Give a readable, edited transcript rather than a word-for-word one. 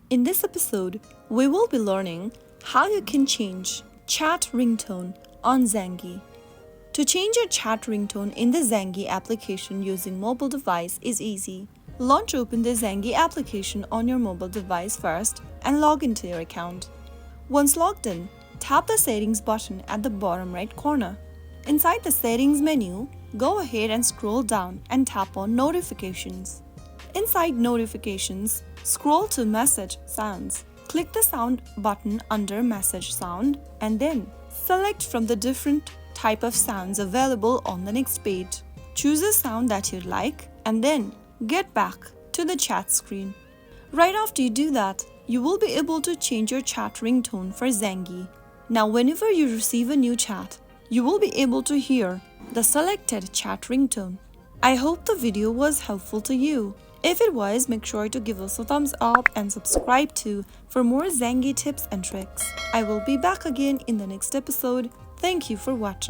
In this episode, we will be learning how you can change chat ringtone on Zangi. To change your chat ringtone in the Zangi application using mobile device is easy. Open the Zangi application on your mobile device first and log into your account. Once logged in, tap the settings button at the bottom right corner. Inside the settings menu, go ahead and scroll down and tap on notifications. Inside notifications, scroll to message sounds. Click the sound button under message sound and then select from the different type of sounds available on the next page. Choose a sound that you like and then get back to the chat screen. Right after you do that, you will be able to change your chat ringtone for Zangi. Now whenever you receive a new chat, you will be able to hear the selected chat ringtone. I hope the video was helpful to you. If it was, make sure to give us a thumbs up and subscribe too for more Zangi tips and tricks. I will be back again in the next episode. Thank you for watching.